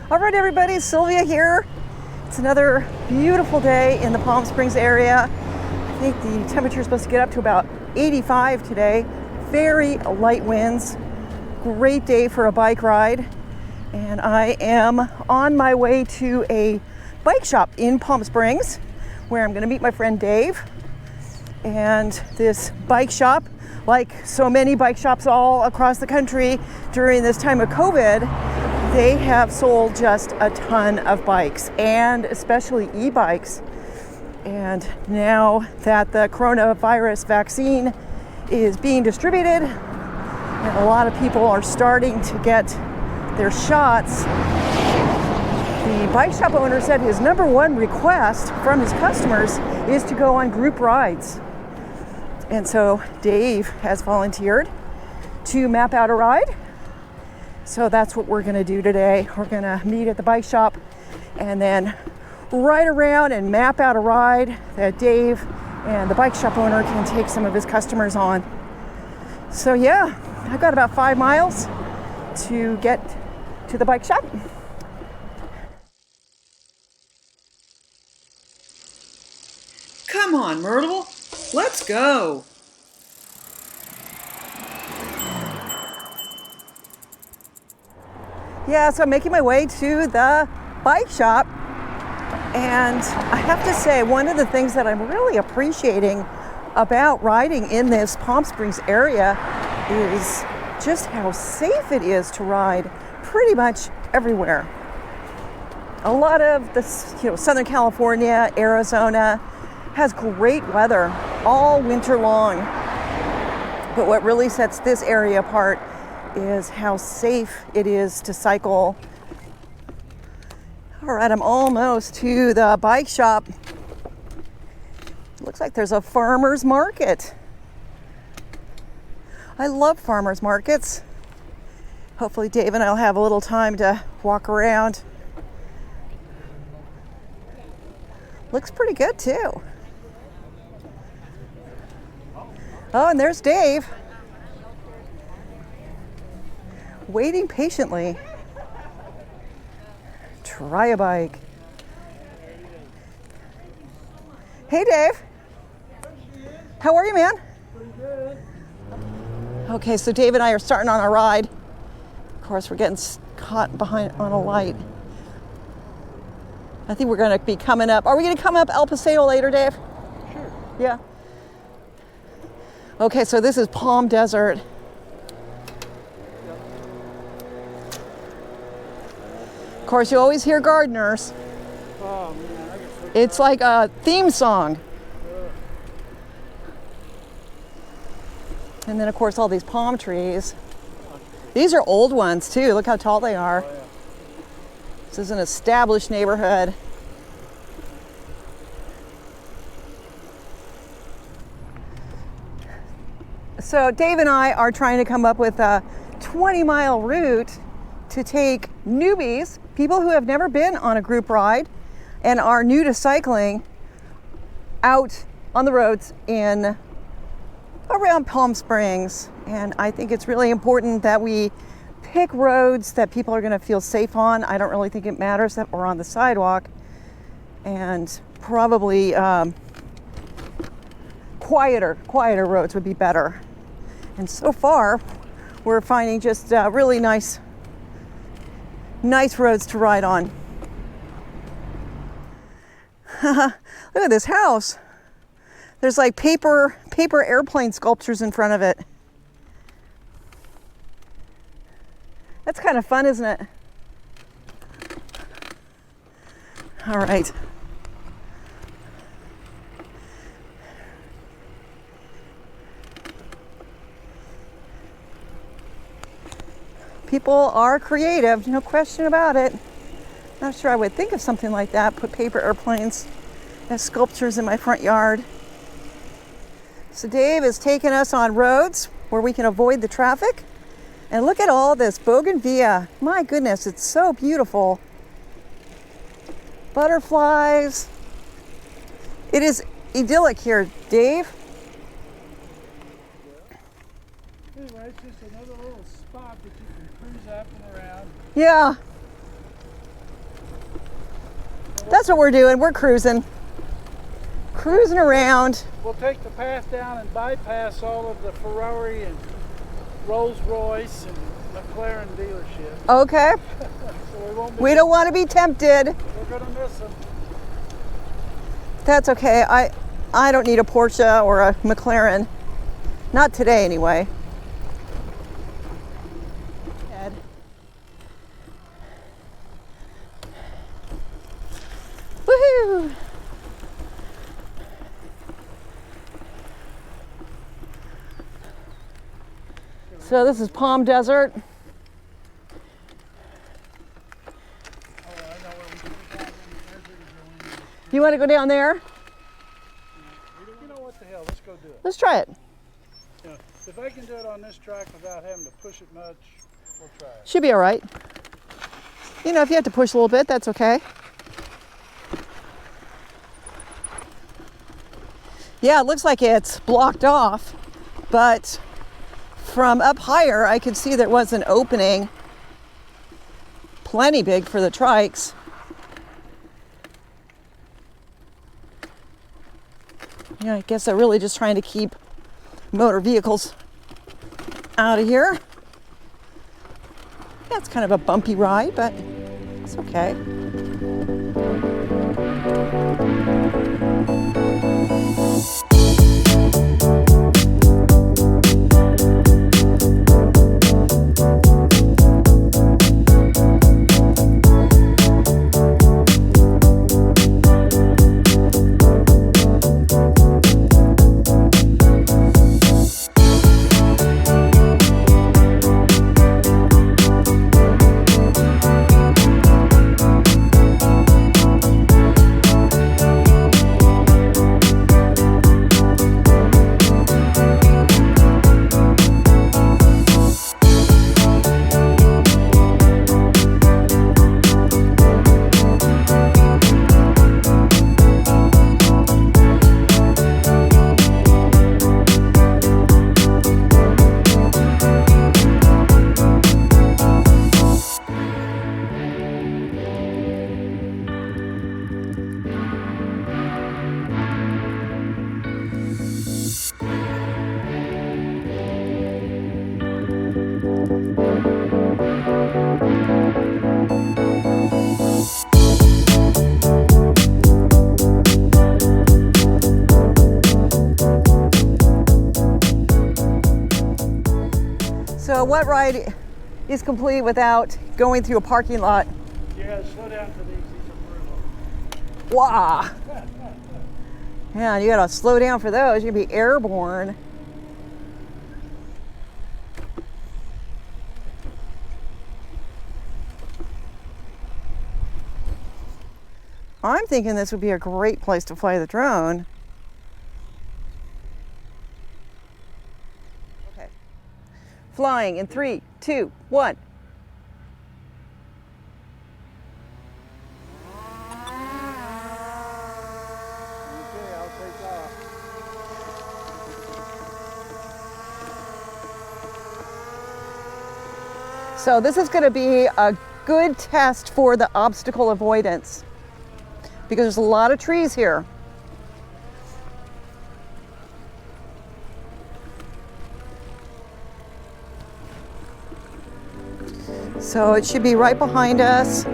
All right, everybody, Sylvia here. It's another beautiful day in the Palm Springs area. I think the temperature is supposed to get up to about 85 today. Very light winds. Great day for a bike ride. And I am on my way to a bike shop in Palm Springs where I'm going to meet my friend Dave. And this bike shop, like so many bike shops all across the country during this time of COVID, they have sold just a ton of bikes, and especially e-bikes. And now that the coronavirus vaccine is being distributed and a lot of people are starting to get their shots, the bike shop owner said his number one request from his customers is to go on group rides. And so Dave has volunteered to map out a ride. So that's what we're gonna do today. We're gonna meet at the bike shop and then ride around and map out a ride that Dave and the bike shop owner can take some of his customers on. So yeah, I've got about 5 miles to get to the bike shop. Come on, Myrtle, let's go. Yeah, so I'm making my way to the bike shop, and I have to say, one of the things that I'm really appreciating about riding in this Palm Springs area is just how safe it is to ride pretty much everywhere. A lot of this, Southern California, Arizona has great weather all winter long, but what really sets this area apart is how safe it is to cycle. All right, I'm almost to the bike shop. Looks like there's a farmer's market. I love farmer's markets. Hopefully Dave and I'll have a little time to walk around. Looks pretty good too. Oh, and there's Dave, waiting patiently. TriABike. Hey, Dave. How are you, man? Pretty good. Okay, so Dave and I are starting on a ride. Of course, we're getting caught behind on a light. I think we're going to be coming up. Are we going to come up El Paseo later, Dave? Sure. Yeah. Okay, so this is Palm Desert. Of course, you always hear gardeners. Oh, man, I get so It's like a theme song. And then, of course, all these palm trees. These are old ones, too. Look how tall they are. Oh, yeah. This is an established neighborhood. So Dave and I are trying to come up with a 20-mile route to take newbies, people who have never been on a group ride and are new to cycling, out on the roads in around Palm Springs. And I think it's really important that we pick roads that people are going to feel safe on. I don't really think it matters that we're on the sidewalk, and probably quieter roads would be better. And so far, we're finding just really nice roads to ride on. Look at this house. There's like paper airplane sculptures in front of it. That's kind of fun, isn't it? All right. People are creative, no question about it. Not sure I would think of something like that, put paper airplanes as sculptures in my front yard. So Dave is taking us on roads where we can avoid the traffic. And look at all this bougainvillea. My goodness, it's so beautiful. Butterflies. It is idyllic here, Dave. Anyway, it's just another little spot that you can cruise up and around. Yeah. That's what we're doing. We're cruising. Cruising around. We'll take the path down and bypass all of the Ferrari and Rolls Royce and McLaren dealerships. Okay. So We don't want to be tempted. we're going to miss them. That's okay. I don't need a Porsche or a McLaren. Not today, anyway. Woohoo! So this is Palm Desert. You want to go down there? You know what the hell? Let's go do it. Let's try it. Yeah. If I can do it on this track without having to push it much, we'll try it. Should be all right. You know, if you have to push a little bit, that's okay. Yeah, it looks like it's blocked off, but from up higher, I could see there was an opening plenty big for the trikes. Yeah, I guess they're really just trying to keep motor vehicles out of here. Yeah, it's kind of a bumpy ride, but it's okay. So what ride is complete without going through a parking lot? Yeah, slow down for these. These are brutal. Wow. Yeah, you gotta slow down for those. You're gonna be airborne. I'm thinking this would be a great place to fly the drone. Okay. Flying in 3, 2, 1. Okay, I'll take off. So this is going to be a good test for the obstacle avoidance because there's a lot of trees here. So it should be right behind us.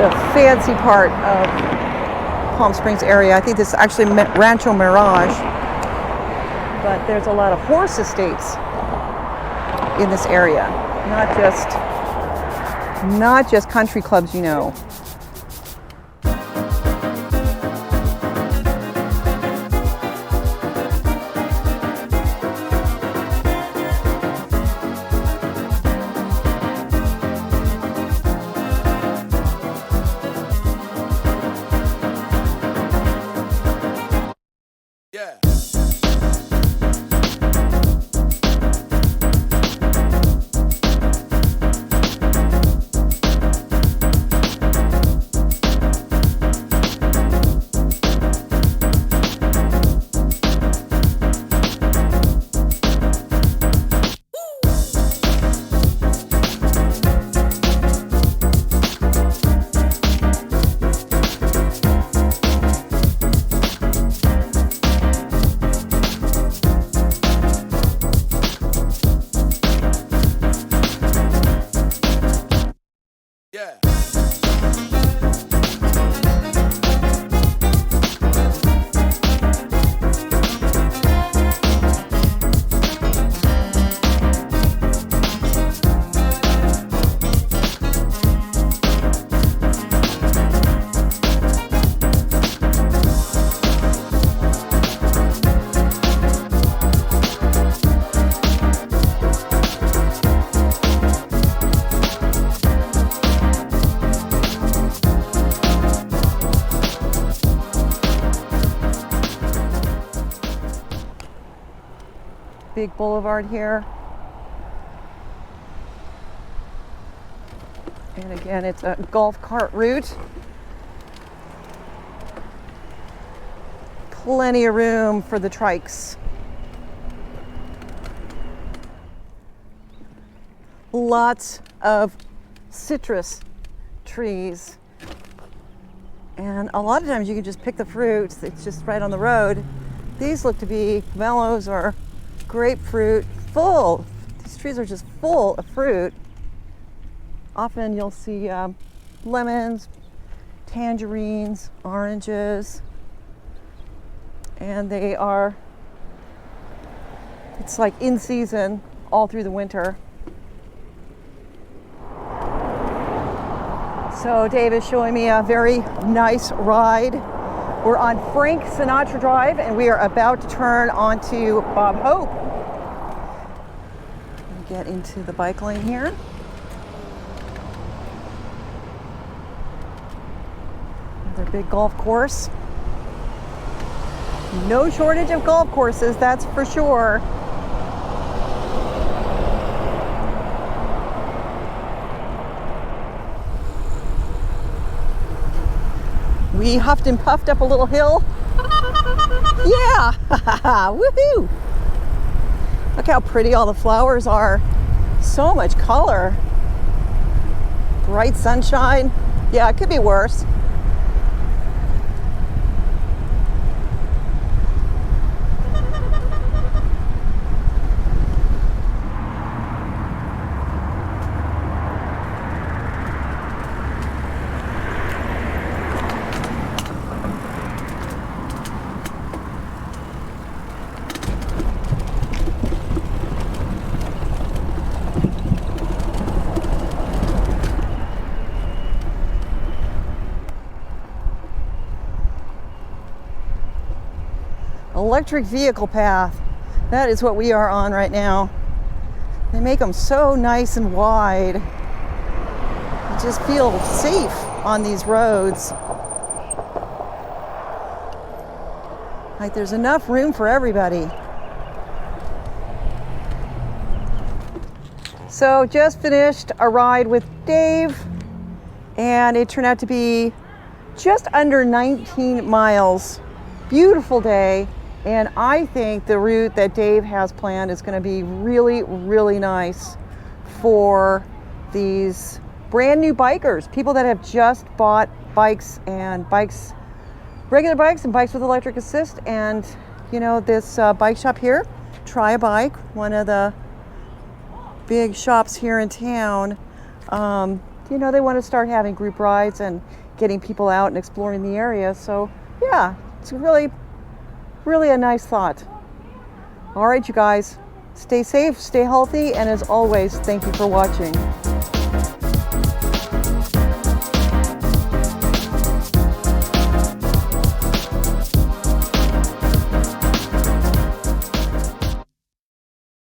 the fancy part of Palm Springs area. I think this is actually Rancho Mirage, but there's a lot of horse estates in this area, not just country clubs, you know. Big boulevard here. And again, it's a golf cart route. Plenty of room for the trikes. Lots of citrus trees. And a lot of times you can just pick the fruits. It's just right on the road. These look to be mellows or grapefruit, full. These trees are just full of fruit. Often you'll see lemons, tangerines, oranges, and it's like in season all through the winter. So Dave is showing me a very nice ride. We're on Frank Sinatra Drive and we are about to turn onto Bob Hope. Get into the bike lane here. Another big golf course. No shortage of golf courses, that's for sure. We huffed and puffed up a little hill. Yeah, woohoo! Look how pretty all the flowers are. So much color. Bright sunshine. Yeah, it could be worse. Electric vehicle path. That is what we are on right now. They make them so nice and wide. You just feel safe on these roads. Like there's enough room for everybody. So just finished a ride with Dave and it turned out to be just under 19 miles. Beautiful day. And I think the route that Dave has planned is going to be really, really nice for these brand new bikers, people that have just bought bikes, regular bikes and bikes with electric assist. And you know, this bike shop here, TriABike, one of the big shops here in town, you know, they want to start having group rides, and getting people out and exploring the area. So yeah, it's really a nice thought. All right, you guys, stay safe, stay healthy, and as always, thank you for watching.